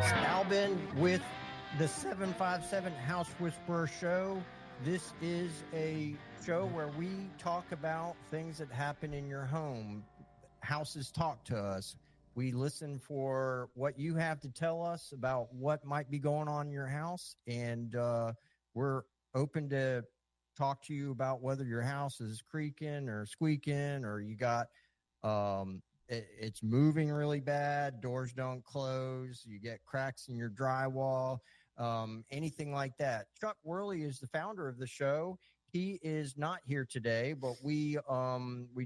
It's Albin with the 757 House Whisperer Show. This is a show where we talk about things that happen in your home. Houses talk to us. We listen for what you have to tell us about what might be going on in your house, and we're open to talk to you about whether your house is creaking or squeaking, or you got it's moving really bad, doors don't close, you get cracks in your drywall, anything like that. Chuck Worley is the founder of the show. He is not here today, but we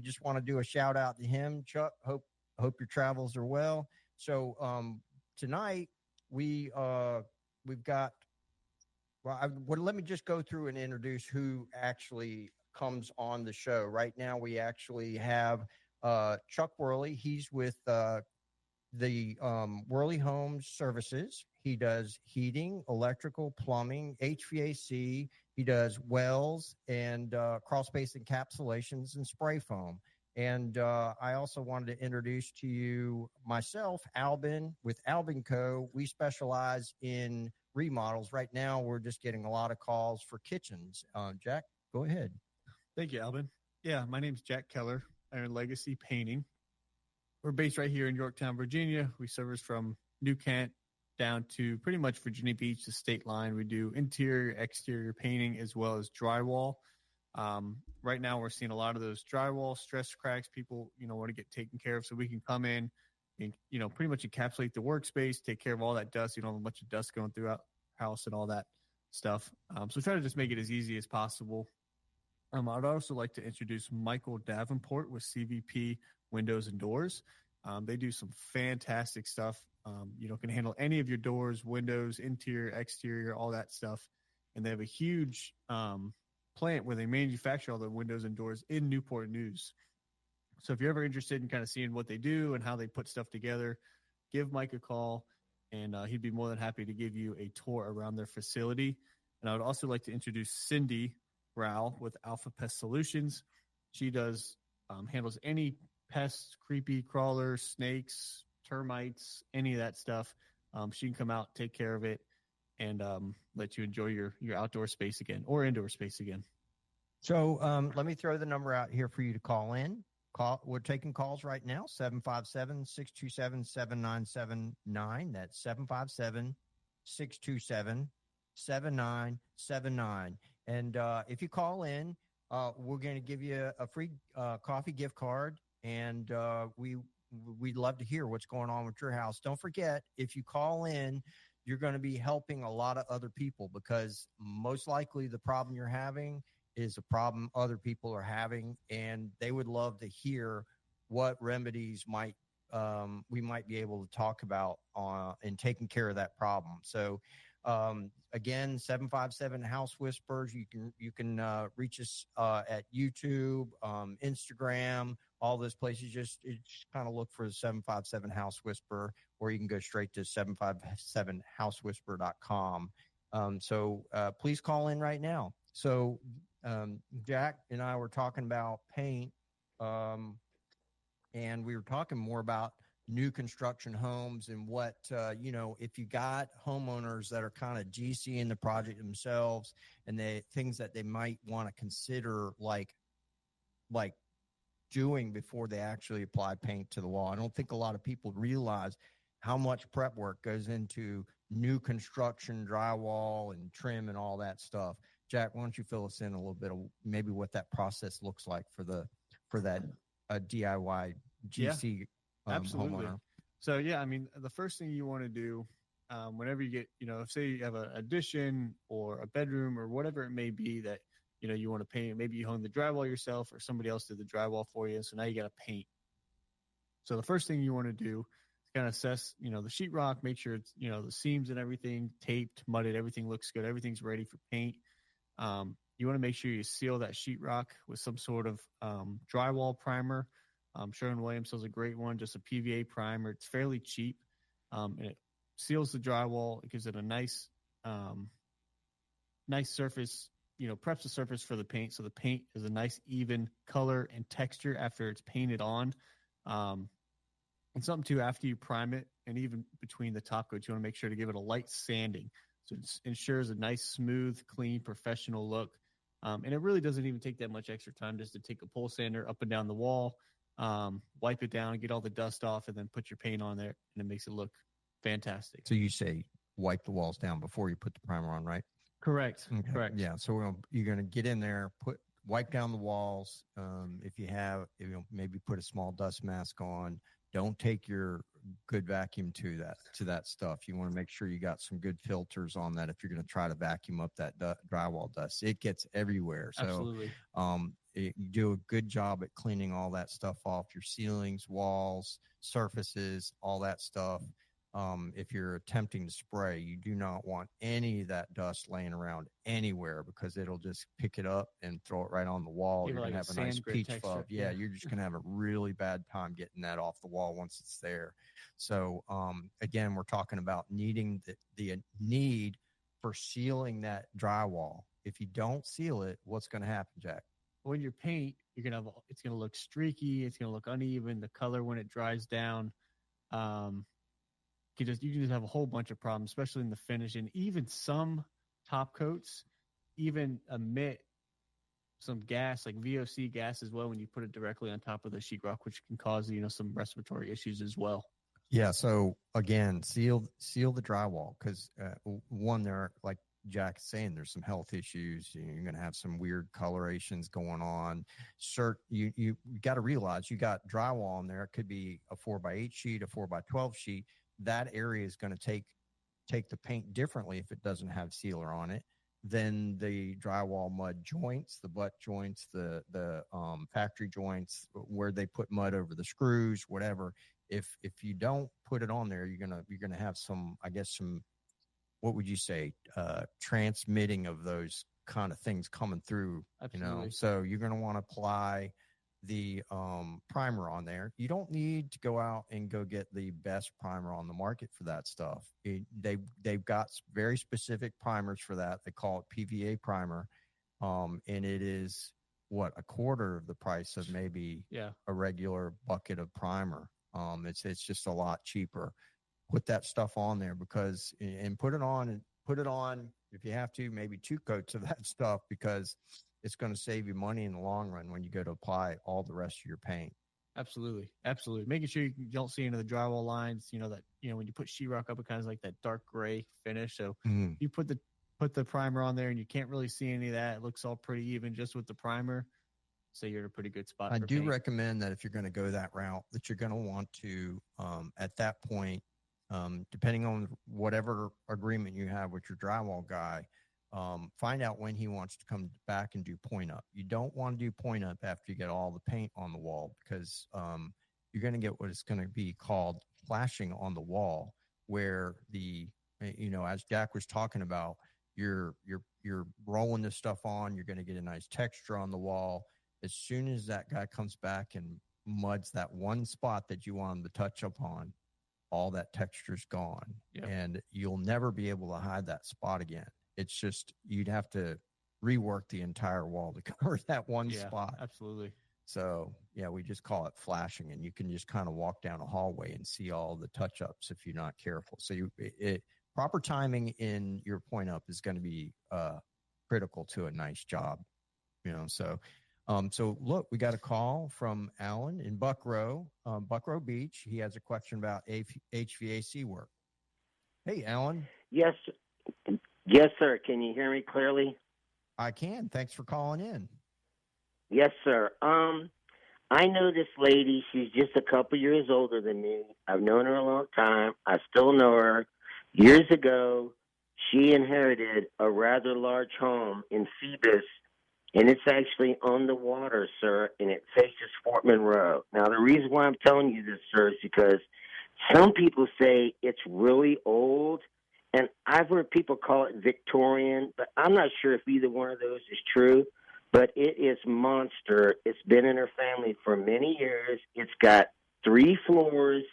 just want to do a shout out to him. Chuck, hope your travels are well. So tonight we've got. Let me just go through and introduce who actually comes on the show. Right now, we actually have Chuck Worley. He's with the Worley Homes Services. He does heating, electrical, plumbing, HVAC. He does wells and crawl space encapsulations and spray foam. And I also wanted to introduce to you myself, Albin, with Albin Co. We specialize in remodels. Right now, we're just getting a lot of calls for kitchens. Jack, go ahead. Thank you, Albin. Yeah, my name's Jack Keller, Iron Legacy Painting. We're based right here in Yorktown, Virginia. We service from New Kent down to pretty much Virginia Beach, the state line. We do interior, exterior painting, as well as drywall. Right now, we're seeing a lot of those drywall stress cracks. People, want to get taken care of, so we can come in and, pretty much encapsulate the workspace, take care of all that dust. You don't have a bunch of dust going throughout the house and all that stuff. So try to just make it as easy as possible. I'd also like to introduce Michael Davenport with CVP Windows and Doors. They do some fantastic stuff. Can handle any of your doors, windows, interior, exterior, all that stuff. And they have a huge plant where they manufacture all the windows and doors in Newport News. So if you're ever interested in kind of seeing what they do and how they put stuff together, give Mike a call, and he'd be more than happy to give you a tour around their facility. And I would also like to introduce Cindy Rao with Alpha Pest Solutions. She does handles any pests, creepy crawlers, snakes, termites, any of that stuff. She can come out, take care of it, and let you enjoy your outdoor space again or indoor space again. So let me throw the number out here for you to call in. We're taking calls right now, 757-627-7979. That's 757-627-7979. And if you call in, we're going to give you a free coffee gift card, and we'd love to hear what's going on with your house. Don't forget, if you call in, you're going to be helping a lot of other people, because most likely the problem you're having is a problem other people are having, and they would love to hear what remedies we might be able to talk about in taking care of that problem. So again, 757 House Whispers. You can reach us at YouTube, Instagram, all those places. Just kind of look for the 757 House Whisperer, or you can go straight to 757housewhisperer.com. So please call in right now. So Jack and I were talking about paint, and we were talking more about new construction homes and what, if you got homeowners that are kind of GCing the project themselves, and things that they might want to consider like doing before they actually apply paint to the wall. I don't think a lot of people realize how much prep work goes into new construction, drywall and trim and all that stuff. Jack, why don't you fill us in a little bit of maybe what that process looks like for that DIY GC absolutely. homeowner? So, the first thing you want to do whenever you get, say you have an addition or a bedroom or whatever it may be that, you want to paint. Maybe you hung the drywall yourself or somebody else did the drywall for you. So now you got to paint. So the first thing you want to do is kind of assess, the sheetrock, make sure it's, the seams and everything taped, mudded, everything looks good. Everything's ready for paint. You want to make sure you seal that sheetrock with some sort of drywall primer. Sherwin Williams sells a great one, just a PVA primer. It's fairly cheap, and it seals the drywall. It gives it a nice surface, preps the surface for the paint, so the paint is a nice even color and texture after it's painted on. And something too, after you prime it, and even between the top coats, you want to make sure to give it a light sanding. So it ensures a nice, smooth, clean, professional look. And it really doesn't even take that much extra time just to take a pole sander up and down the wall, wipe it down, get all the dust off, and then put your paint on there, and it makes it look fantastic. So you say wipe the walls down before you put the primer on, right? Correct. Okay. Correct. Yeah. So you're going to get in there, wipe down the walls. If you have, maybe put a small dust mask on. Don't take your good vacuum to that stuff. You want to make sure you got some good filters on that if you're going to try to vacuum up that drywall dust. It gets everywhere. So, Absolutely. You do a good job at cleaning all that stuff off, your ceilings, walls, surfaces, all that stuff. If you're attempting to spray, you do not want any of that dust laying around anywhere because it'll just pick it up and throw it right on the wall. You're going to have a nice peach fuzz. Yeah, you're just going to have a really bad time getting that off the wall once it's there. So, again, we're talking about needing the need for sealing that drywall. If you don't seal it, what's going to happen, Jack? When you paint, it's going to look streaky. It's going to look uneven. The color when it dries down, you can just have a whole bunch of problems, especially in the finish. And even some top coats even emit some gas, like VOC gas as well, when you put it directly on top of the sheetrock, which can cause some respiratory issues as well. Yeah. So again, seal the drywall because one, there, like Jack is saying, there's some health issues. You're going to have some weird colorations going on. You got to realize you got drywall in there. It could be a 4x8 sheet, a 4x12 sheet. That area is going to take the paint differently if it doesn't have sealer on it than the drywall mud joints, the butt joints, the factory joints where they put mud over the screws, whatever. If you don't put it on there, you're gonna have some, I guess, what would you say, transmitting of those kind of things coming through. Absolutely. So you're going to want to apply the primer on there. You don't need to go out and go get the best primer on the market for that stuff. They've got very specific primers for that. They call it PVA primer, and it is a quarter of the price of maybe a regular bucket of primer. It's just a lot cheaper. Put that stuff on there and put it on if you have to, maybe 2 coats of that stuff, because it's going to save you money in the long run when you go to apply all the rest of your paint. Absolutely. Absolutely. Making sure you don't see any of the drywall lines, when you put sheetrock up, it kind of like that dark gray finish. So you put the primer on there and you can't really see any of that. It looks all pretty even just with the primer. So you're in a pretty good spot. I do recommend that if you're going to go that route, that you're going to want to, at that point, depending on whatever agreement you have with your drywall guy, find out when he wants to come back and do point up. You don't want to do point up after you get all the paint on the wall, because you're going to get what is going to be called flashing on the wall, where as Jack was talking about, you're rolling this stuff on, you're going to get a nice texture on the wall. As soon as that guy comes back and muds that one spot that you want him to touch up on, all that texture's gone. Yep. And you'll never be able to hide that spot again. It's just, you'd have to rework the entire wall to cover that one spot. Absolutely. So we just call it flashing, and you can just kind of walk down a hallway and see all the touch ups if you're not careful. So proper timing in your point up is going to be critical to a nice job, So look, we got a call from Alan in Buckrow Beach. He has a question about HVAC work. Hey, Alan. Yes, sir. Can you hear me clearly? I can. Thanks for calling in. Yes, sir. I know this lady. She's just a couple years older than me. I've known her a long time. I still know her. Years ago, she inherited a rather large home in Phoebus, and it's actually on the water, sir, and it faces Fort Monroe. Now, the reason why I'm telling you this, sir, is because some people say it's really old, and I've heard people call it Victorian, but I'm not sure if either one of those is true. But it is monster. It's been in her family for many years. It's got 3 floors,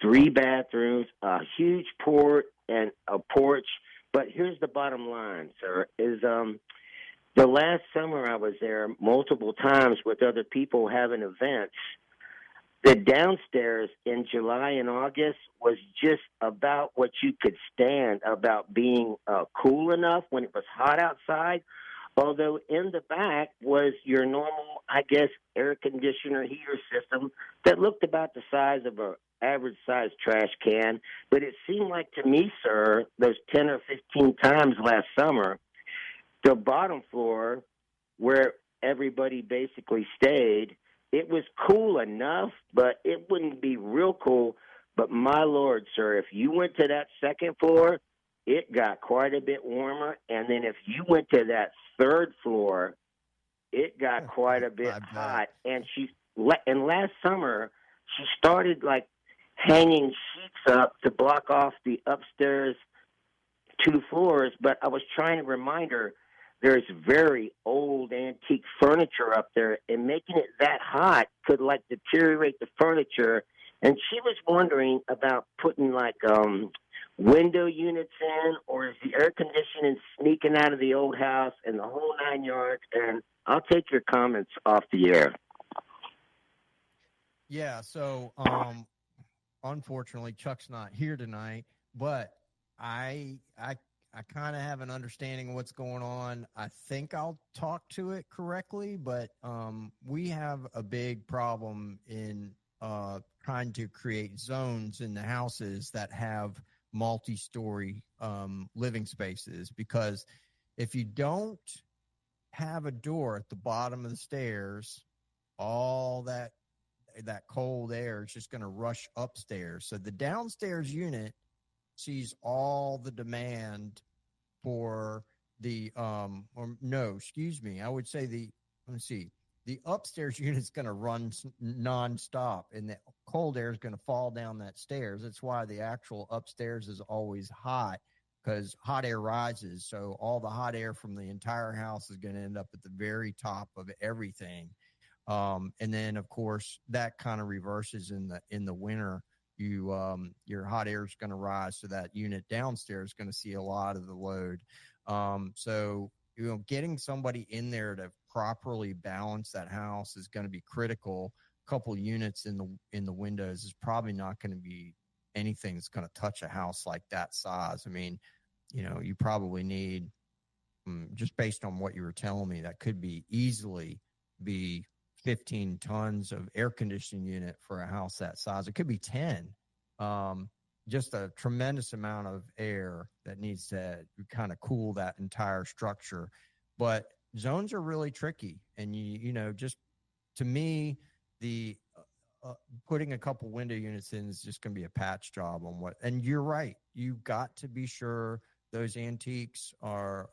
3 bathrooms, a huge porch, and a porch. But here's the bottom line, sir, is the last summer I was there multiple times with other people having events. the downstairs in July and August was just about what you could stand, about being cool enough when it was hot outside. Although in the back was your normal, I guess, air conditioner heater system that looked about the size of a average sized trash can. But it seemed like to me, sir, those 10 or 15 times last summer, the bottom floor where everybody basically stayed, it was cool enough, but it wouldn't be real cool. But my Lord, sir, if you went to that second floor, it got quite a bit warmer. And then if you went to that third floor, it got quite a bit hot. And last summer, she started like hanging sheets up to block off the upstairs 2 floors. But I was trying to remind her there's very old antique furniture up there, and making it that hot could like deteriorate the furniture. And she was wondering about putting like window units in, or is the air conditioning sneaking out of the old house and the whole 9 yards? And I'll take your comments off the air. Yeah, so unfortunately Chuck's not here tonight, but I kind of have an understanding of what's going on. I think I'll talk to it correctly, but we have a big problem in trying to create zones in the houses that have multi-story living spaces, because if you don't have a door at the bottom of the stairs, all that cold air is just going to rush upstairs. So the downstairs unit sees all the demand for the I would say the upstairs unit's going to run nonstop, and the cold air is going to fall down that stairs. That's why the actual upstairs is always hot, because hot air rises. So all the hot air from the entire house is going to end up at the very top of everything. And then of course that kind of reverses in the winter. Your hot air is going to rise, so that unit downstairs is going to see a lot of the load. So getting somebody in there to properly balance that house is going to be critical. A couple units in the windows is probably not going to be anything that's going to touch a house like that size. I mean, you probably need, just based on what you were telling me, that could be easily be 15 tons of air conditioning unit for a house that size. It could be 10. Just a tremendous amount of air that needs to kind of cool that entire structure. But zones are really tricky. And just to me, the putting a couple window units in is just going to be a patch job on what, and you're right. You've got to be sure those antiques are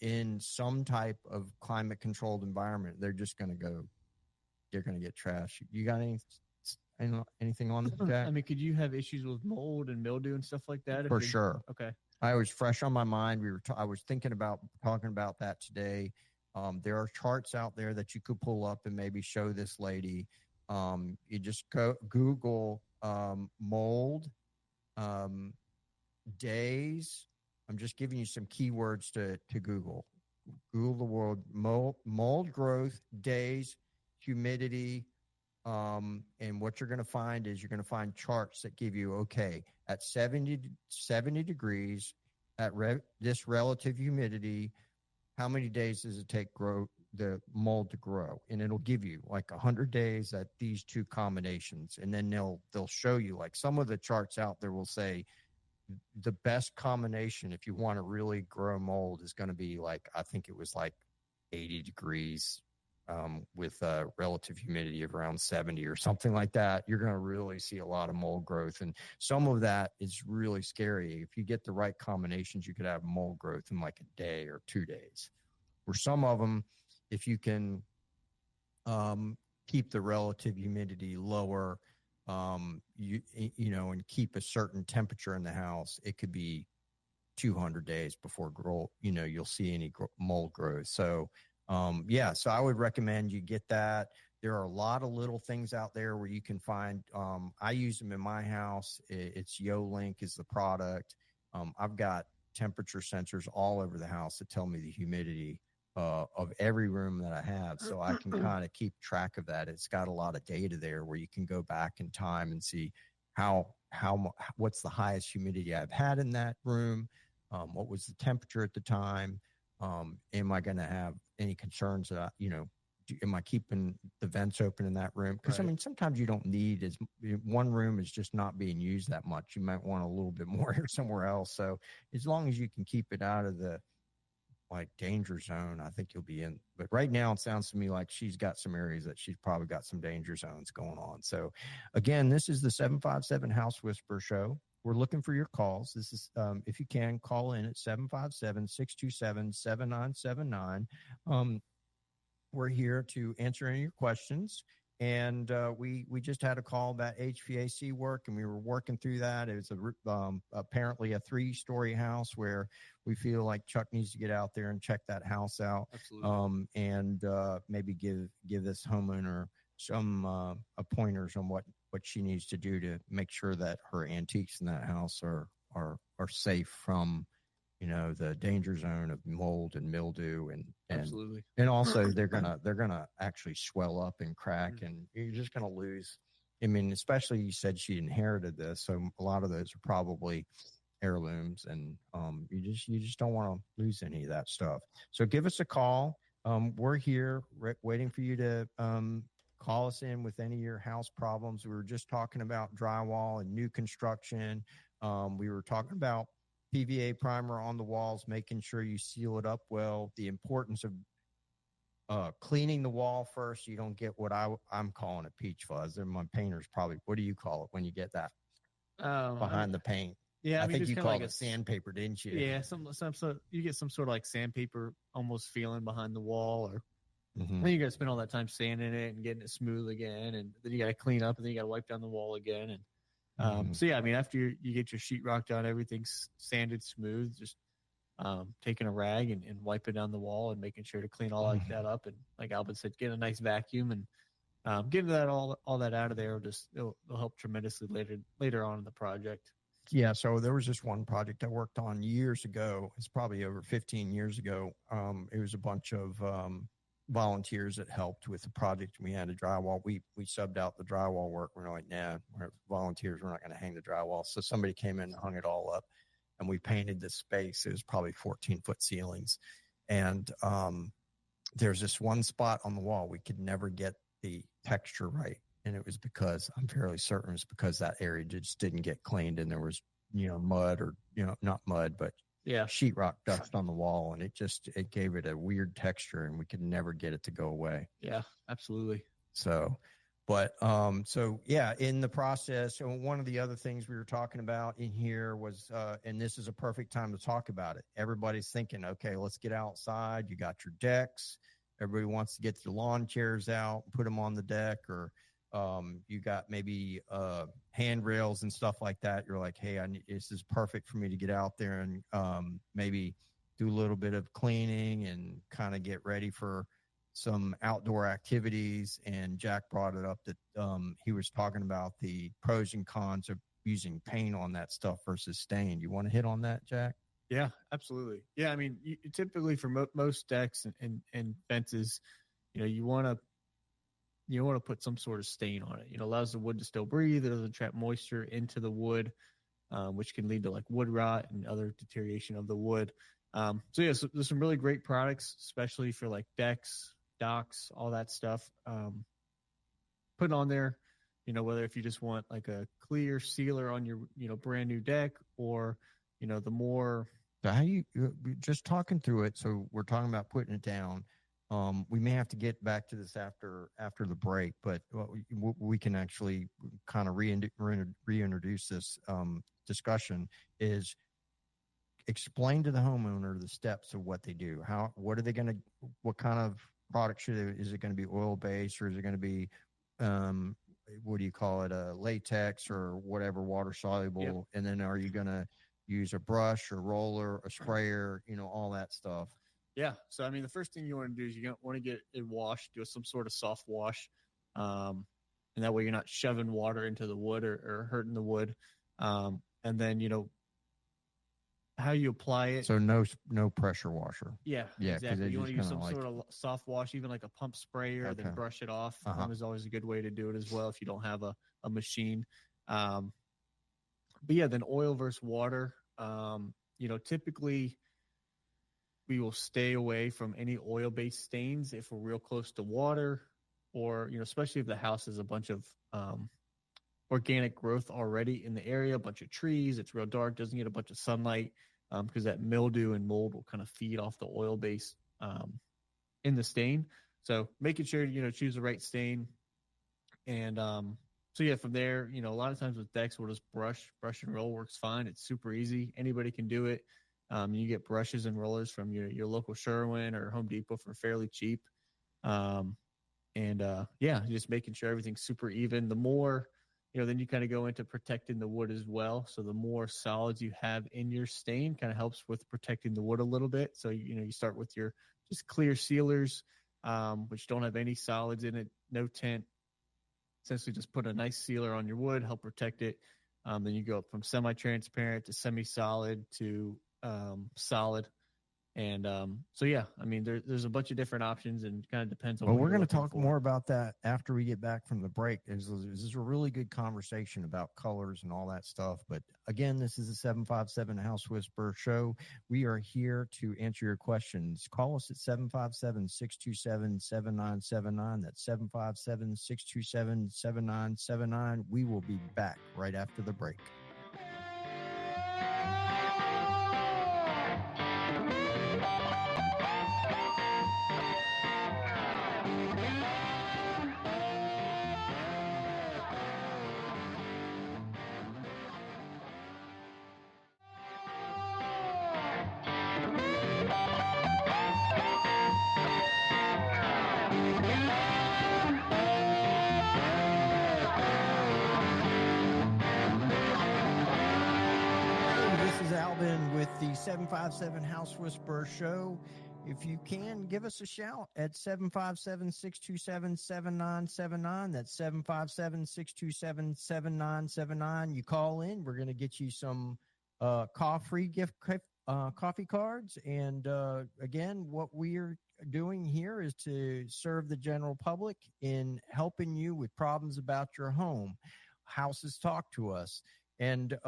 in some type of climate controlled environment. They're just going to they're going to get trashed. You got anything on that? I mean, could you have issues with mold and mildew and stuff like that? For sure. Okay. I was fresh on my mind. I was thinking about talking about that today. There are charts out there that you could pull up and maybe show this lady. You just Google mold days. I'm just giving you some keywords to Google. Google the word mold growth days, humidity, and what you're going to find is you're going to find charts that give you, okay, at 70 degrees, at this relative humidity, how many days does it take the mold to grow? And it'll give you like 100 days at these two combinations. And then they'll show you, like, some of the charts out there will say the best combination if you want to really grow mold is going to be like, I think it was like 80 degrees with relative humidity of around 70 or something like that. You're going to really see a lot of mold growth. And some of that is really scary. If you get the right combinations, you could have mold growth in like a day or 2 days. Or some of them, if you can keep the relative humidity lower, and keep a certain temperature in the house, it could be 200 days before you'll see any mold growth. So so I would recommend you get that. There are a lot of little things out there where you can find. I use them in my house. It's YoLink is the product. I've got temperature sensors all over the house that tell me the humidity. of every room that I have, so I can kind of keep track of that. It's got a lot of data there where you can go back in time and see what's the highest humidity I've had in that room, what was the temperature at the time, am I going to have any concerns that am I keeping the vents open in that room? Because, right. I mean, sometimes you don't need one room is just not being used that much. You might want a little bit more here somewhere else. So as long as you can keep it out of the danger zone, I think you'll be in. But right now it sounds to me like she's got some areas that she's probably got some danger zones going on. So again, this is the 757 House Whisperer Show. We're looking for your calls. This is, if you can, call in at 757-627-7979. We're here to answer any of your questions. And we just had a call about HVAC work, and we were working through that. It was apparently a 3-story house where we feel like Chuck needs to get out there and check that house out. Absolutely. And maybe give this homeowner some pointers on what she needs to do to make sure that her antiques in that house are safe from the danger zone of mold and mildew and absolutely. And also they're gonna actually swell up and crack, and you're just gonna lose. I mean, especially you said she inherited this, so a lot of those are probably heirlooms, and you just don't want to lose any of that stuff. So give us a call. We're here waiting for you to call us in with any of your house problems. We were just talking about drywall and new construction. We were talking about PVA primer on the walls, making sure you seal it up well, the importance of cleaning the wall first so you don't get what I'm calling a peach fuzz. And my painters probably, what do you call it when you get that behind the paint? Yeah, I think you called it sandpaper, didn't you? Yeah, some sort, you get some sort of like sandpaper almost feeling behind the wall, or then you got to spend all that time sanding it and getting it smooth again, and then you got to clean up, and then you got to wipe down the wall again, and so yeah, I mean, after you get your sheetrock done, everything's sanded smooth, just taking a rag and wiping down the wall and making sure to clean all like that up. And like Albert said, get a nice vacuum and getting that all that out of there. It'll help tremendously later on in the project. Yeah. So there was this one project I worked on years ago. It's probably over 15 years ago. It was a bunch of volunteers that helped with the project. We had a drywall. We subbed out the drywall work. We're like, nah, we're volunteers. We're not going to hang the drywall. So somebody came in and hung it all up, and we painted this space. It was probably 14-foot ceilings. And there's this one spot on the wall. We could never get the texture right. And it was because, I'm fairly certain it was because that area just didn't get cleaned, and there was, mud, or, not mud, but sheetrock dust on the wall, and it gave it a weird texture, and we could never get it to go away. Yeah, absolutely. So, but in the process, one of the other things we were talking about in here was, and this is a perfect time to talk about it. Everybody's thinking, okay, let's get outside. You got your decks. Everybody wants to get the lawn chairs out, put them on the deck, or you got maybe handrails and stuff like that. You're like, hey, this is perfect for me to get out there and maybe do a little bit of cleaning and kind of get ready for some outdoor activities. And Jack brought it up that he was talking about the pros and cons of using paint on that stuff versus stain. You want to hit on that, Jack? Yeah, absolutely. Yeah, I mean, typically for most decks and fences, you want to put some sort of stain on it. Allows the wood to still breathe. It doesn't trap moisture into the wood, which can lead to like wood rot and other deterioration of the wood. So there's some really great products, especially for like decks, docks, all that stuff. Put on there, whether if you just want like a clear sealer on your, brand new deck, or, the more. So how you just talking through it. So we're talking about putting it down. We may have to get back to this after the break, but we can actually kind of reintroduce this discussion. Is explain to the homeowner the steps of what they do. What are they going to? What kind of product is it going to be oil based, or is it going to be what do you call it, a latex or whatever, water soluble? Yep. And then are you going to use a brush or roller, a sprayer, all that stuff? Yeah. So, I mean, the first thing you want to do is you want to get it washed, do some sort of soft wash. And that way you're not shoving water into the wood or hurting the wood. And then, how you apply it. So no pressure washer. Yeah, Yeah, 'cause exactly. they You want just to use kinda some sort of soft wash, even like a pump sprayer, then Okay. brush it off. Uh-huh. Is always a good way to do it as well if you don't have a machine. Um, but yeah, then oil versus water. Typically we will stay away from any oil-based stains if we're real close to water, or especially if the house has a bunch of organic growth already in the area, a bunch of trees. It's real dark, doesn't get a bunch of sunlight, because that mildew and mold will kind of feed off the oil base in the stain. So making sure choose the right stain, and so yeah, from there, a lot of times with decks, we'll just brush and roll works fine. It's super easy. Anybody can do it. You get brushes and rollers from your local Sherwin or Home Depot for fairly cheap. Just making sure everything's super even. The more, then you kind of go into protecting the wood as well. So the more solids you have in your stain kind of helps with protecting the wood a little bit. So, you start with your just clear sealers, which don't have any solids in it, no tint. Essentially just put a nice sealer on your wood, help protect it. Then you go up from semi-transparent to semi-solid to solid. And there's a bunch of different options, and kind of depends on Well, what we're you're going to looking talk for. more about that after we get back from the break. This is a really good conversation about colors and all that stuff. But again, this is a 757 House Whisperer show. We are here to answer your questions. Call us at 757-627-7979. That's 757-627-7979. We will be back right after the break. With the 757 House Whisperer show. If you can, give us a shout at 757-627-7979. That's 757-627-7979. You call in, we're going to get you some coffee cards. And again, what we're doing here is to serve the general public in helping you with problems about your home. Houses talk to us. And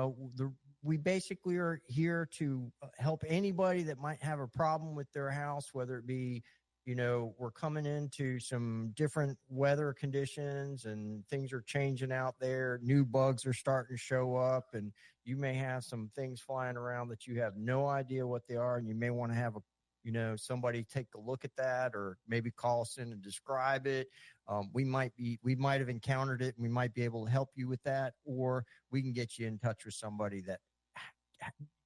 we basically are here to help anybody that might have a problem with their house, whether it be, we're coming into some different weather conditions and things are changing out there. New bugs are starting to show up, and you may have some things flying around that you have no idea what they are. And you may want to have somebody take a look at that, or maybe call us in and describe it. We might have encountered it, and we might be able to help you with that, or we can get you in touch with somebody that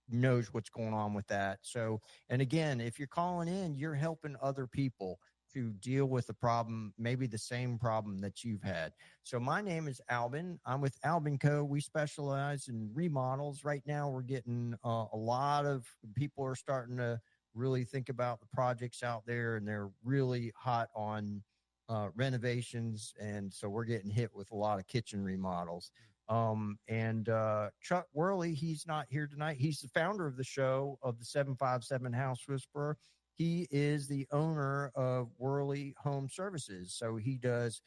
knows what's going on with that. So, and again, if you're calling in, you're helping other people to deal with the problem, maybe the same problem that you've had. So my name is Albin. I'm with Albin Co. We specialize in remodels. Right now, we're getting a lot of people are starting to really think about the projects out there, and they're really hot on renovations. And so we're getting hit with a lot of kitchen remodels. Chuck Worley, he's not here tonight. He's the founder of the show, of the 757 House Whisperer. He is the owner of Worley Home Services. So he does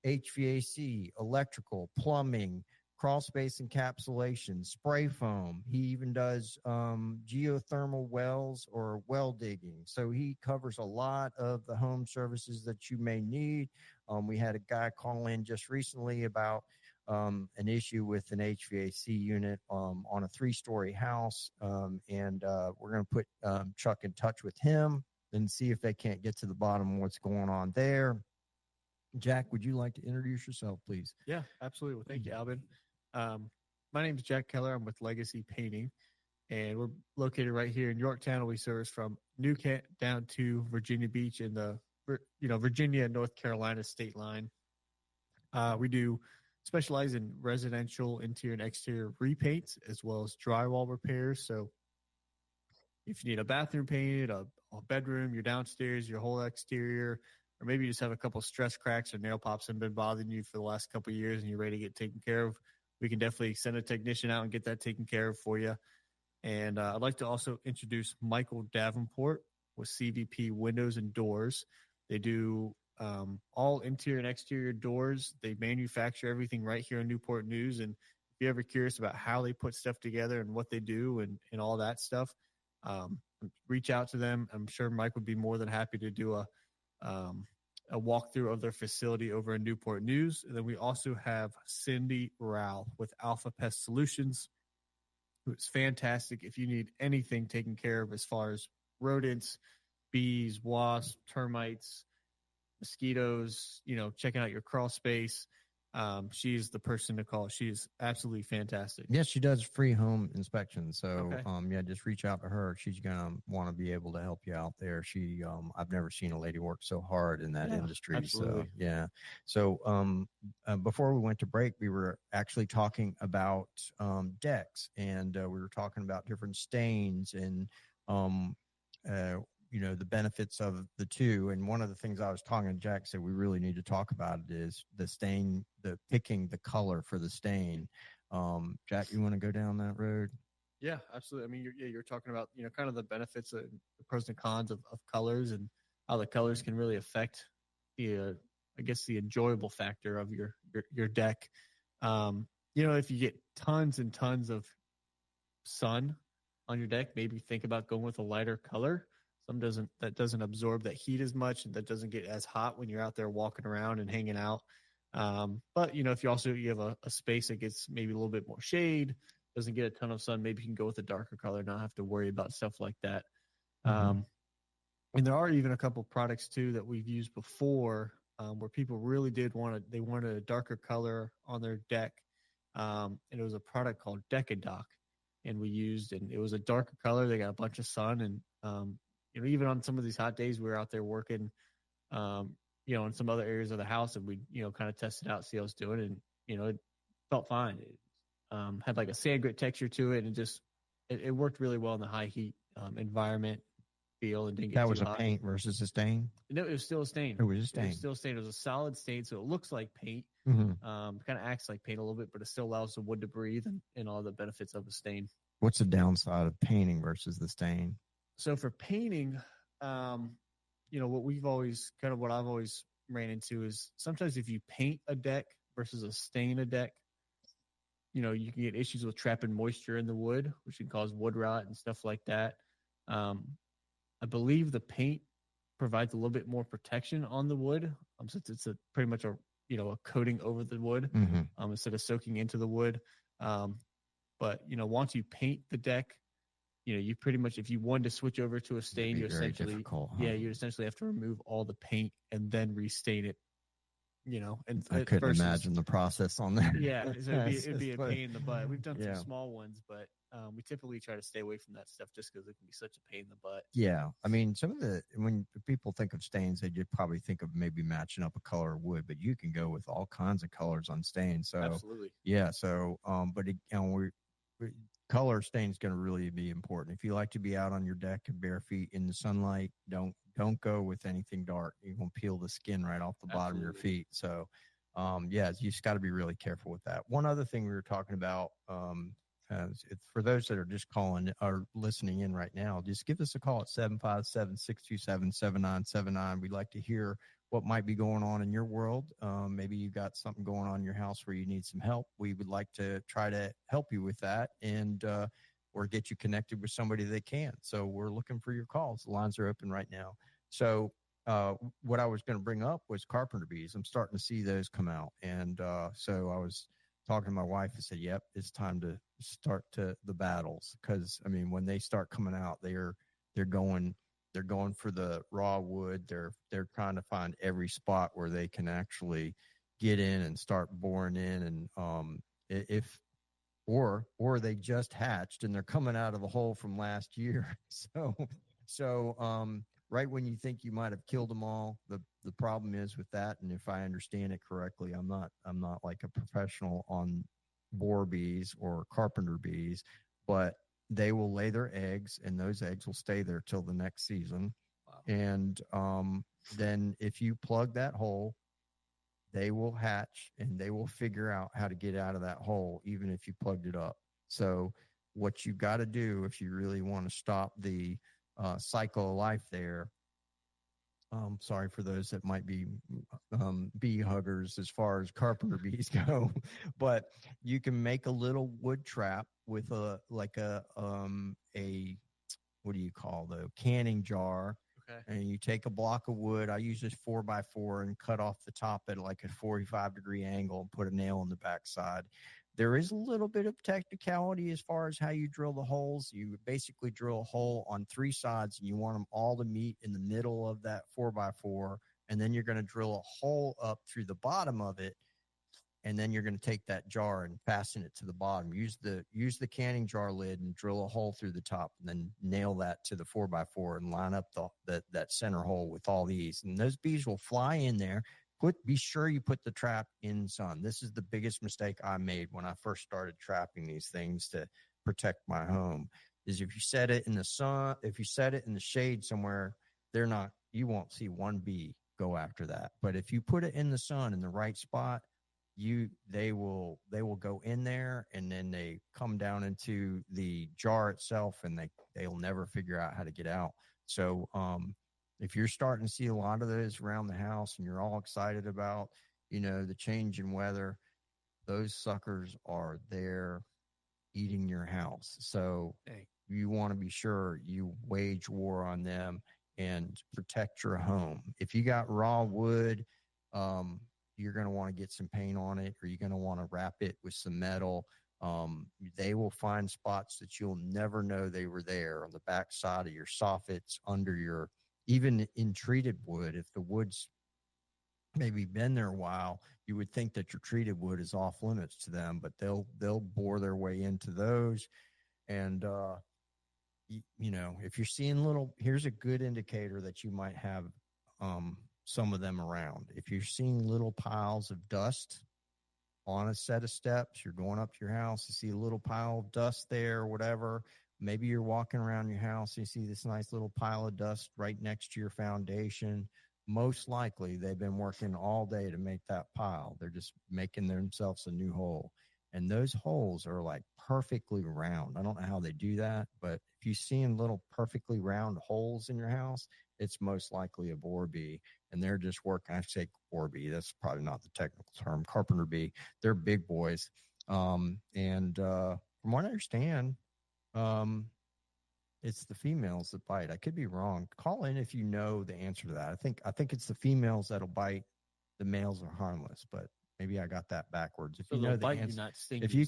HVAC, electrical, plumbing, crawl space encapsulation, spray foam. He even does geothermal wells or well digging. So he covers a lot of the home services that you may need. We had a guy call in just recently about an issue with an HVAC unit on a 3-story house. We're going to put Chuck in touch with him and see if they can't get to the bottom of what's going on there. Jack, would you like to introduce yourself, please? Yeah, absolutely. Well, thank you, Albin. My name is Jack Keller. I'm with Legacy Painting, and we're located right here in Yorktown. We service from Newport down to Virginia Beach in the Virginia and North Carolina state line. We do specialize in residential interior and exterior repaints, as well as drywall repairs. So if you need a bathroom painted, a bedroom, your downstairs, your whole exterior, or maybe you just have a couple stress cracks or nail pops that have been bothering you for the last couple of years and you're ready to get taken care of, we can definitely send a technician out and get that taken care of for you. And I'd like to also introduce Michael Davenport with CVP Windows and Doors. They do all interior and exterior doors. They manufacture everything right here in Newport News. And if you're ever curious about how they put stuff together and what they do and all that stuff, reach out to them. I'm sure Mike would be more than happy to do a walkthrough of their facility over in Newport News. And then we also have Cindy Rao with Alpha Pest Solutions, who's fantastic if you need anything taken care of as far as rodents, bees, wasps, termites, mosquitoes, checking out your crawl space. She's the person to call. She is absolutely fantastic. Yes, she does free home inspections. So, Okay. just reach out to her. She's gonna want to be able to help you out there. I've never seen a lady work so hard in that industry. Absolutely. So, yeah. So, before we went to break, we were actually talking about decks, and we were talking about different stains and the benefits of the two. And one of the things I was talking to Jack said we really need to talk about it is the stain, picking the color for the stain. Jack, you want to go down that road? Yeah, absolutely. I mean, you're talking about, kind of the benefits, the pros and cons of colors and how the colors can really affect the enjoyable factor of your deck. If you get tons and tons of sun on your deck, maybe think about going with a lighter color. That doesn't absorb that heat as much, and that doesn't get as hot when you're out there walking around and hanging out. But if you have a space that gets maybe a little bit more shade, doesn't get a ton of sun, maybe you can go with a darker color, not have to worry about stuff like that. Mm-hmm. And there are even a couple products too that we've used before, where people really they wanted a darker color on their deck. And it was a product called Decadock, and it was a darker color. They got a bunch of sun, and even on some of these hot days, we were out there working, in some other areas of the house, and we, kind of tested out, see how it's doing, and it felt fine. It had like a sand grit texture to it, and it worked really well in the high heat environment feel, and didn't get that too was a hot. paint versus a stain. No, it was still a stain. It was a stain. It was still a stain. It was a solid stain, so it looks like paint. Mm-hmm. Kind of acts like paint a little bit, but it still allows the wood to breathe and all the benefits of a stain. What's the downside of painting versus the stain? So for painting, what I've always ran into is sometimes if you paint a deck versus a stain a deck, you can get issues with trapping moisture in the wood, which can cause wood rot and stuff like that. I believe the paint provides a little bit more protection on the wood, since it's pretty much a coating over the wood, mm-hmm. Instead of soaking into the wood. But once you paint the deck, you pretty much, if you wanted to switch over to a stain, you essentially, you essentially have to remove all the paint and then restain it. And I couldn't imagine the process on that. Yeah, so it'd be a pain in the butt. We've done some small ones, but we typically try to stay away from that stuff just because it can be such a pain in the butt. Yeah, I mean, when people think of stains, they just probably think of maybe matching up a color of wood, but you can go with all kinds of colors on stains. So absolutely, yeah. So, but color stain is going to really be important. If you like to be out on your deck and bare feet in the sunlight, don't go with anything dark. You're going to peel the skin right off the bottom of your feet. So, you just got to be really careful with that. One other thing we were talking about, for those that are just calling or listening in right now, just give us a call at 757-627-7979. We'd like to hear what might be going on in your world. Maybe you got something going on in your house where you need some help. We would like to try to help you with that and or get you connected with somebody that can. So we're looking for your calls. The lines are open right now. So what I was going to bring up was carpenter bees. I'm starting to see those come out. And so I was talking to my wife and said, yep, it's time to start to the battles. Because, I mean, when they start coming out, they're going for the raw wood. They're trying to find every spot where they can actually get in and start boring in. And or they just hatched and they're coming out of the hole from last year. So right when you think you might have killed them all, the problem is with that. And if I understand it correctly, I'm not like a professional on borer bees or carpenter bees, but they will lay their eggs and those eggs will stay there till the next season. Wow. And then if you plug that hole, they will hatch and they will figure out how to get out of that hole, even if you plugged it up. So what you got to do if you really want to stop the cycle of life there. Sorry for those that might be bee huggers as far as carpenter bees go, but you can make a little wood trap with a what do you call the canning jar? Okay. And you take a block of wood. I use this 4x4 and cut off the top at like a 45-degree angle and put a nail in the backside. There is a little bit of technicality as far as how you drill the holes. You basically drill a hole on 3 sides, and you want them all to meet in the middle of that 4x4. And then you're going to drill a hole up through the bottom of it. And then you're going to take that jar and fasten it to the bottom. Use the canning jar lid and drill a hole through the top, and then nail that to the 4x4 and line up that center hole with all these. And those bees will fly in there. Be sure you put the trap in sun. This is the biggest mistake I made when I first started trapping these things to protect my home. Is if you set it in the sun, if you set it in the shade somewhere, you won't see one bee go after that. But if you put it in the sun in the right spot, they will go in there, and then they come down into the jar itself, and they'll never figure out how to get out. So if you're starting to see a lot of those around the house and you're all excited about, the change in weather, those suckers are there eating your house. So you want to be sure you wage war on them and protect your home. If you got raw wood, you're going to want to get some paint on it, or you're going to want to wrap it with some metal. They will find spots that you'll never know they were there on the back side of your soffits, even in treated wood. If the wood's maybe been there a while, you would think that your treated wood is off limits to them, but they'll bore their way into those. And, if you're seeing here's a good indicator that you might have, some of them around. If you're seeing little piles of dust on a set of steps, you're going up to your house, you see a little pile of dust there or whatever. Maybe you're walking around your house, you see this nice little pile of dust right next to your foundation. Most likely they've been working all day to make that pile. They're just making themselves a new hole. And those holes are like perfectly round. I don't know how they do that, but if you're seeing little perfectly round holes in your house, it's most likely a borer bee. And they're just working. I say borer bee. That's probably not the technical term. Carpenter bee. They're big boys. From what I understand, it's the females that bite. I could be wrong. Call in if you know the answer to that. I think it's the females that'll bite. The males are harmless, but maybe I got that backwards. If so you know the bite answer, you, not sting if you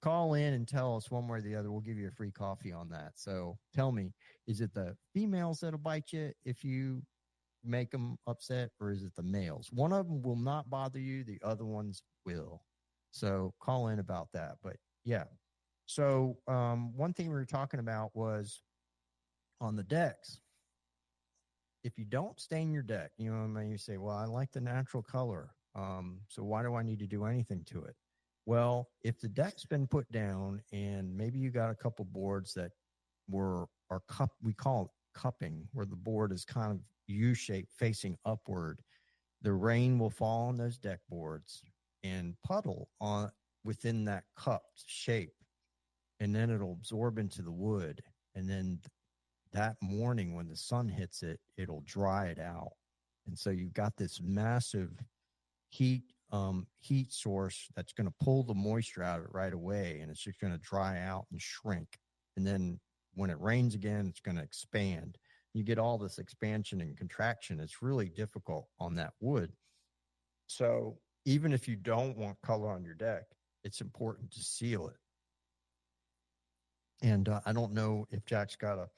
call in and tell us one way or the other, we'll give you a free coffee on that. So tell me, is it the females that'll bite you if you make them upset, or is it the males? One of them will not bother you. The other ones will. So call in about that. But yeah. So one thing we were talking about was on the decks. If you don't stain your deck, you say, well, I like the natural color. So why do I need to do anything to it? Well, if the deck's been put down and maybe you got a couple boards that we call it cupping, where the board is kind of U-shaped facing upward, the rain will fall on those deck boards and puddle within that cupped shape. And then it'll absorb into the wood. And then that morning when the sun hits it, it'll dry it out. And so you've got this massive heat source that's going to pull the moisture out of it right away. And it's just going to dry out and shrink. And then when it rains again, it's going to expand. You get all this expansion and contraction. It's really difficult on that wood. So even if you don't want color on your deck, it's important to seal it. And I don't know if Jack's got a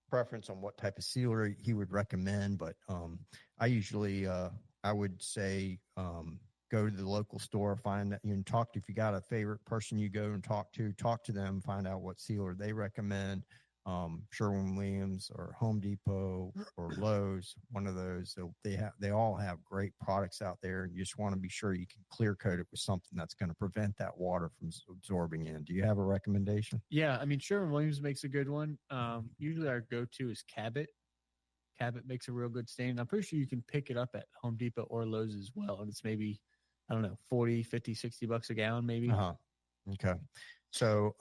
preference on what type of sealer he would recommend, but I usually, I would say, go to the local store, find that if you got a favorite person you go and talk to them, find out what sealer they recommend. Sherwin Williams or Home Depot or Lowe's, one of those. They all have great products out there, and you just want to be sure you can clear coat it with something that's going to prevent that water from absorbing in. Do you have a recommendation? Yeah, Sherwin Williams makes a good one. Usually our go-to is Cabot. Cabot makes a real good stain. I'm pretty sure you can pick it up at Home Depot or Lowe's as well, and it's maybe, I don't know, $40, $50, $60 a gallon maybe. Okay. So,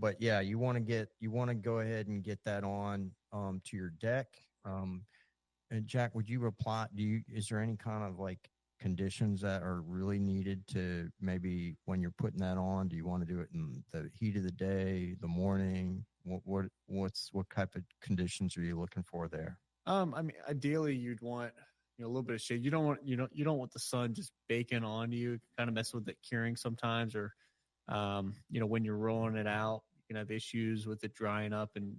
but yeah, you want to go ahead and get that on, to your deck. And Jack, would you reply? Is there any kind of like conditions that are really needed to maybe when you're putting that on? Do you want to do it in the heat of the day, the morning? What type of conditions are you looking for there? I mean, ideally you'd want, a little bit of shade. You don't want the sun just baking on you, kind of mess with the curing sometimes, or, when you're rolling it out, you can have issues with it drying up and,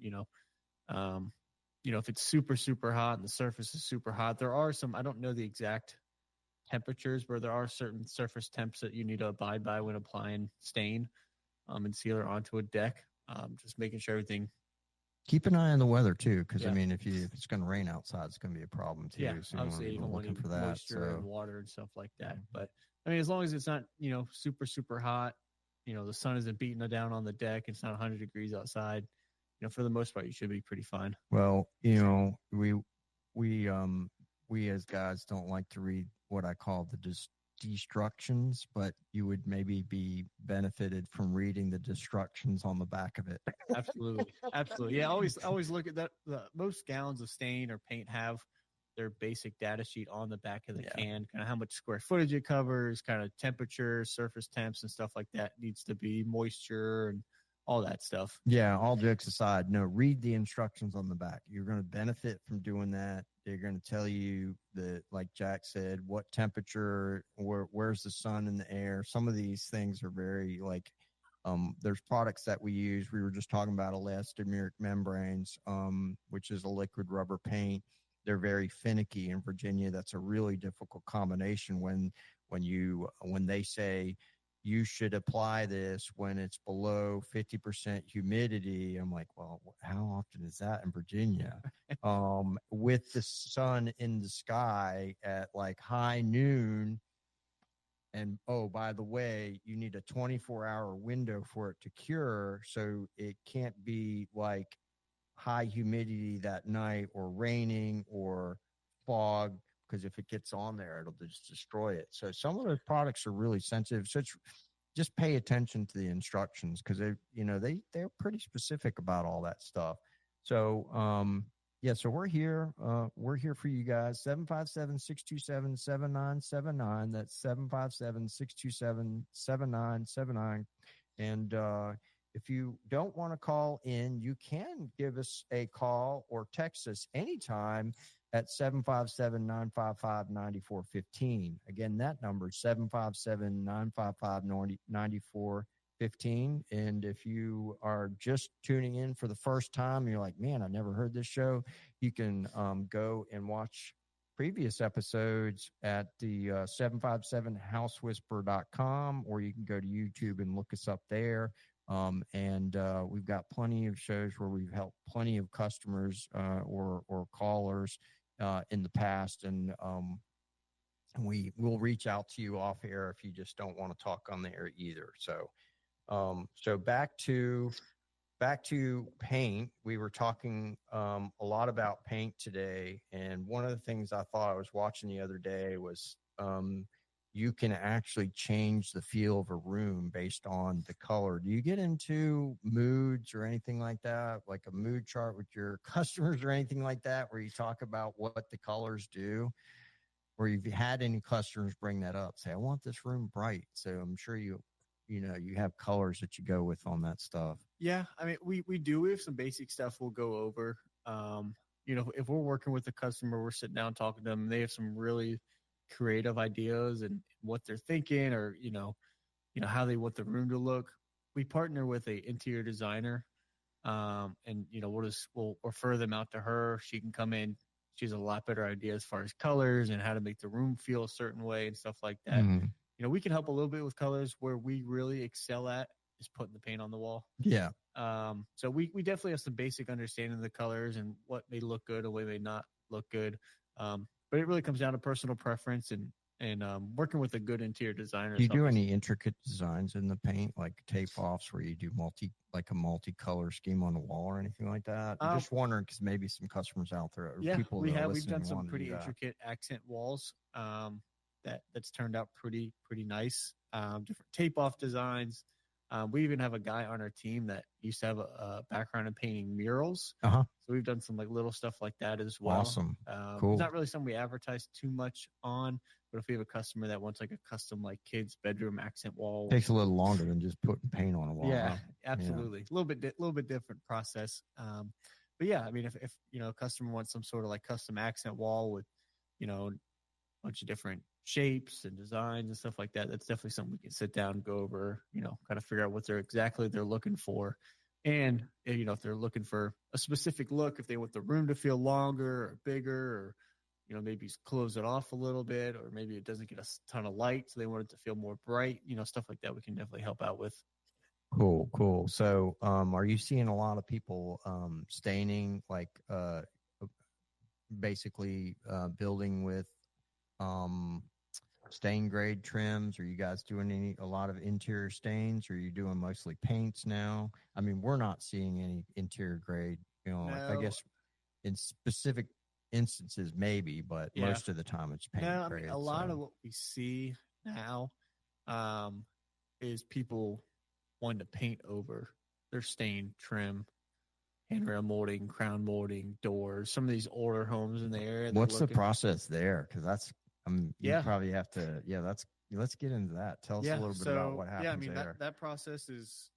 if it's super, super hot and the surface is super hot, there are some, I don't know the exact temperatures, where there are certain surface temps that you need to abide by when applying stain and sealer onto a deck. Just making sure everything. Keep an eye on the weather too, because I mean, if it's going to rain outside, it's going to be a problem too. Yeah, so obviously you don't want any for that, moisture and water and stuff like that. But I mean, as long as it's not super, super hot, the sun isn't beating it down on the deck, it's not 100 degrees outside. For the most part, you should be pretty fine. Well, we as guys don't like to read what I call the destructions, but you would maybe be benefited from reading the destructions on the back of it. Absolutely. Absolutely. Yeah. Always look at that. Most gallons of stain or paint have their basic data sheet on the back of the can, kind of how much square footage it covers, kind of temperature, surface temps and stuff like that needs to be, moisture and all that stuff. Yeah. All jokes aside, no, read the instructions on the back. You're going to benefit from doing that. They're going to tell you that, like Jack said, what temperature, where's the sun in the air. Some of these things are very there's products that we use. We were just talking about elastomeric membranes, which is a liquid rubber paint. They're very finicky in Virginia. That's a really difficult combination when they say you should apply this when it's below 50% humidity. I'm like, well, how often is that in Virginia? With the sun in the sky at like high noon. And, oh, by the way, you need a 24-hour window for it to cure. So it can't be like high humidity that night or raining or fog, because if it gets on there, it'll just destroy it. So some of those products are really sensitive. So just pay attention to the instructions, because they're pretty specific about all that stuff. So so we're here for you guys. 757-627-7979. That's 757-627-7979. And if you don't want to call in, you can give us a call or text us anytime at 757-955-9415. Again, that number is 757-955-9415. And if you are just tuning in for the first time and you're like, man, I never heard this show, you can go and watch previous episodes at the 757housewhisper.com, or you can go to YouTube and look us up there. And we've got plenty of shows where we've helped plenty of customers or callers in the past, and we will reach out to you off air if you just don't want to talk on the air either. So back to paint. We were talking a lot about paint today, and one of the things I thought I was watching the other day was you can actually change the feel of a room based on the color. Do you get into moods or anything like that, like a mood chart with your customers or anything like that, where you talk about what the colors do? Or you've had any customers bring that up, say, I want this room bright. So I'm sure you have colors that you go with on that stuff. Yeah. I mean, we do. We have some basic stuff we'll go over. If we're working with a customer, we're sitting down talking to them, they have some really creative ideas and what they're thinking, or, how they want the room to look. We partner with a interior designer, and, we'll refer them out to her. She can come in. She has a lot better idea as far as colors and how to make the room feel a certain way and stuff like that. Mm-hmm. We can help a little bit with colors. Where we really excel at is putting the paint on the wall. Yeah. So we definitely have some basic understanding of the colors and what may look good and what may not look good. But it really comes down to personal preference and working with a good interior designer. Do you do any intricate designs in the paint, like tape offs where you do a multi-color scheme on the wall or anything like that? I'm just wondering, because maybe some customers out there, we've done some pretty intricate accent walls that's turned out pretty nice. Different tape off designs. We even have a guy on our team that used to have a background in painting murals. Uh-huh. So we've done some like little stuff like that as well. Awesome. Cool. It's not really something we advertise too much on, but if we have a customer that wants like a custom like kids bedroom accent wall, takes a little longer than just putting paint on a wall. Yeah, huh? absolutely. A little bit different process. But yeah, I mean, if a customer wants some sort of like custom accent wall with, a bunch of different shapes and designs and stuff like that, that's definitely something we can sit down and go over, kind of figure out what they're looking for. And, if they're looking for a specific look, if they want the room to feel longer or bigger, or, maybe close it off a little bit, or maybe it doesn't get a ton of light, so they want it to feel more bright, stuff like that we can definitely help out with. Cool. So, are you seeing a lot of people staining, like basically building with stain grade trims? Are you guys doing a lot of interior stains, or are you doing mostly paints now? I mean, we're not seeing any interior grade, No. I guess in specific instances maybe, but most of the time it's paint grade. A lot of what we see now is people wanting to paint over their stain trim, handrail molding, crown molding, doors. Some of these older homes in the area. What's the process there? Because that's, you probably have to. Yeah, let's get into that. Tell us a little bit about what happens. Yeah, I mean there. that process is,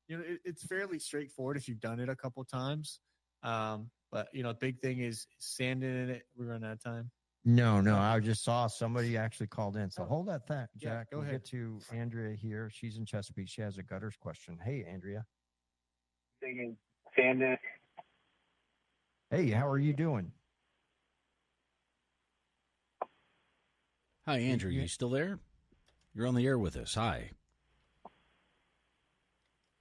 it's fairly straightforward if you've done it a couple times. But big thing is sanding it. We run out of time. No, I just saw somebody actually called in. So hold that thought, Jack. Go we'll ahead. get to Andrea here. She's in Chesapeake. She has a gutters question. Hey, Andrea. Sanding. Hey, how are you doing? Hi, Andrew. You still there? You're on the air with us. Hi.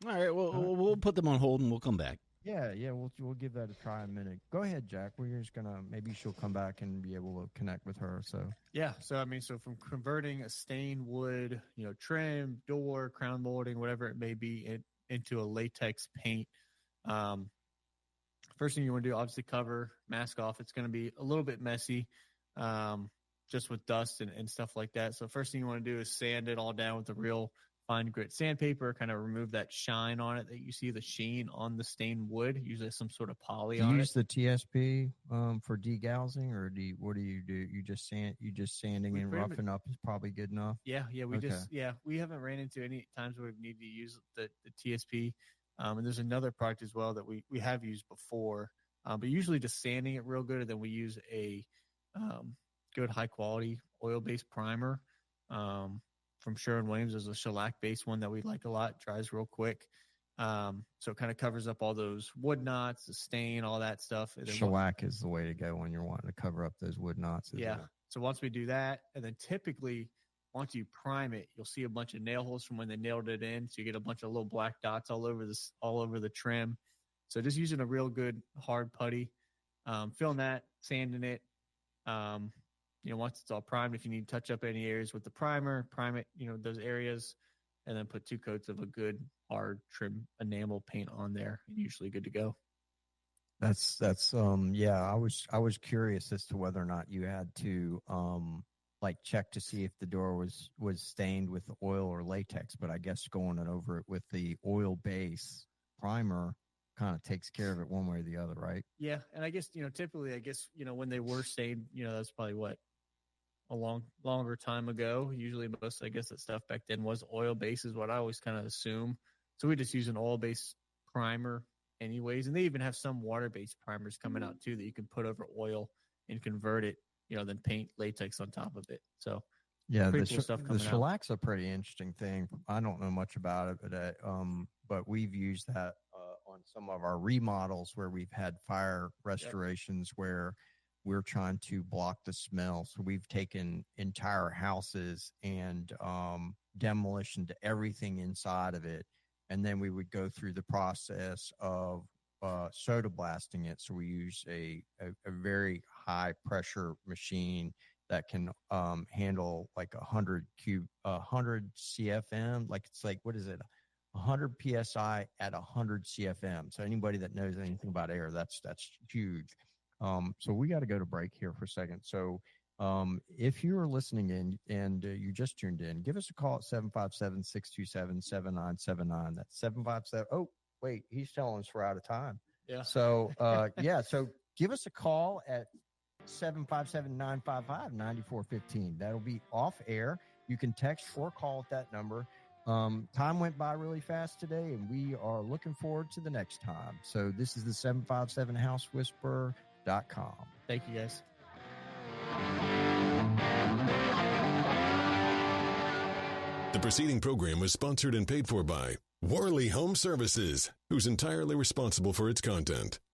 All right. Well, we'll put them on hold and we'll come back. Yeah. We'll give that a try a minute. Go ahead, Jack. We're just maybe she'll come back and be able to connect with her. So yeah. So from converting a stained wood, trim, door, crown molding, whatever it may be, into a latex paint. First thing you want to do, obviously cover, mask off. It's going to be a little bit messy, just with dust and stuff like that. So first thing you want to do is sand it all down with a real fine grit sandpaper, kind of remove that shine on it that you see, the sheen on the stained wood, usually some sort of poly on it. Do you use the TSP for degaussing, or what do you do? You just sanding and roughing up is probably good enough? Yeah, we haven't ran into any times where we've needed to use the TSP. And there's another product as well that we have used before, but usually just sanding it real good, and then we use a good high quality oil-based primer from Sherwin Williams. There's a shellac-based one that we like a lot. Dries real quick, so it kind of covers up all those wood knots, the stain, all that stuff. And then shellac is the way to go when you're wanting to cover up those wood knots. Yeah. So once we do that, and then typically once you prime it, you'll see a bunch of nail holes from when they nailed it in. So you get a bunch of little black dots all over the trim. So just using a real good hard putty, filling that, sanding it. Once it's all primed, if you need to touch up any areas with the primer, prime it, those areas, and then put 2 coats of a good hard trim enamel paint on there, and usually good to go. That's I was curious as to whether or not you had to check to see if the door was stained with oil or latex, but I guess going it over it with the oil base primer kind of takes care of it one way or the other, right? Yeah. And I guess, typically, when they were stained, that's probably a longer time ago. Usually most, I guess, that stuff back then was oil based is what I always kind of assume. So we just use an oil based primer anyways. And they even have some water based primers coming out too that you can put over oil and convert it, then paint latex on top of it. So yeah, cool stuff the coming out. shellac's a pretty interesting thing. I don't know much about it, but we've used that on some of our remodels where we've had fire restorations where we're trying to block the smell. So we've taken entire houses and demolition to everything inside of it. And then we would go through the process of soda blasting it. So we use a very high pressure machine that can handle like 100 CFM. What is it? 100 PSI at 100 CFM. So anybody that knows anything about air, that's huge. So we got to go to break here for a second. So If you're listening in and you just tuned in, give us a call at 757-627-7979. That's 757. Oh, wait, he's telling us we're out of time. Yeah. So, so give us a call at 757-955-9415. That'll be off air. You can text or call at that number. Time went by really fast today, and we are looking forward to the next time. So this is the 757housewhisperer.com. Thank you, guys. The preceding program was sponsored and paid for by Worley Home Services, who's entirely responsible for its content.